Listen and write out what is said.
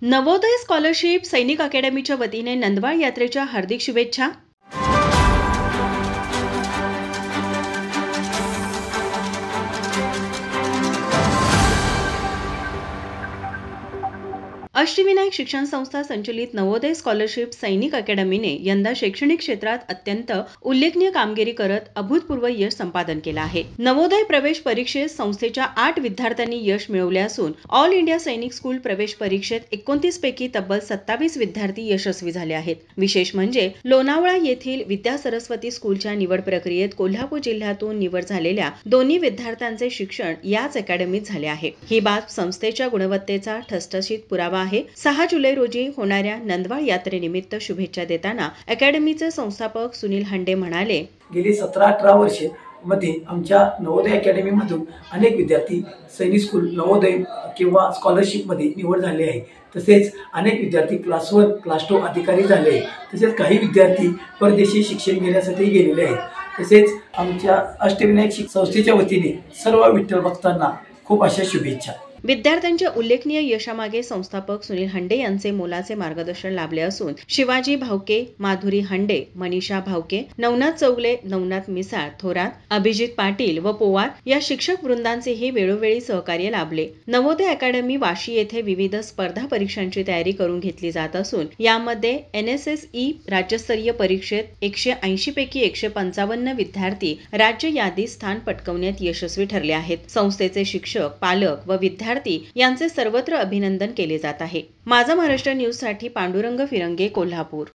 Navodaya scholarship सैनिक अकॅडमीच्या वतीने नंदवाळ यात्रेच्या हार्दिक शुभेच्छा। अष्टविनायक शिक्षण संस्था संचलित नवोदय स्कॉलरशिप सैनिक अकॅडमीने यंदा शैक्षणिक क्षेत्रात अत्यंत उल्लेखनीय कामगिरी करत अभूतपूर्व यश संपादन केलं आहे। नवोदय प्रवेश परीक्षेत संस्थेच्या 8 विद्यार्थ्यांनी यश मिळवले असून ऑल इंडिया सैनिक स्कूल प्रवेश परीक्षेत 29 पैकी तब्बल 27 विद्यार्थी यशस्वी झाले आहेत। विशेष म्हणजे लोणावळा येथील विद्या सरस्वती स्कूलच्या निवड प्रक्रियेत कोल्हापूर जिल्ह्यातून निवड झालेल्या दोन्ही विद्यार्थ्यांचे शिक्षण याच अकॅडमीत झाले आहे। ही बाब संस्थेच्या गुणवत्तेचा ठसठशीत पुरावा आहे। 6 जुलै रोजी होणाऱ्या नंदवाळ यात्रेनिमित्त शुभेच्छा देताना अकॅडमीचे संस्थापक सुनील हंडे म्हणाले, गेली 17-18 वर्षे मध्ये आमच्या नवोदय अकॅडमी मधून अनेक विद्यार्थी सैनिक स्कूल नवोदय किंवा स्कॉलरशिप मध्ये निवड झाले आहे। तसेच अनेक विद्यार्थी क्लास 1 क्लास 2 अधिकारी झाले आहेत। तसेच काही विद्यार्थी परदेशी शिक्षण घेण्यासाठी गेलेले आहेत। तसेच आमच्या अष्टविनायक संस्थेच्या वतीने सर्व विठ्ठल भक्तांना खूप अशा शुभेच्छा। विद्यार्थ्यांच्या उल्लेखनीय यशामागे संस्थापक सुनील हंडे यांचे मोलाचे मार्गदर्शन लाभले असून शिवाजी भावके, माधुरी हंडे, मनीषा भावके, नवनाथ चौगले, नवनाथ मिसाळ, थोरात, अभिजित पाटील व पोवार या शिक्षक वृंदांचेही वेळोवेळी सहकार्य लाभले। नवोदय अकॅडमी वाशी येथे विविध स्पर्धा परीक्षांची तयारी करून घेतली जात असून यामध्ये NSSE राज्यस्तरीय परीक्षेत 180 पैकी 155 विद्यार्थी राज्य यादीत स्थान पटकावण्यात यशस्वी ठरले आहेत। संस्थेचे शिक्षक, पालक व विद्यार्थी यांचे सर्वत्र अभिनंदन केले जात आहे। माझा महाराष्ट्र न्यूज साठी पांडुरंग फिरंगे, कोल्हापूर।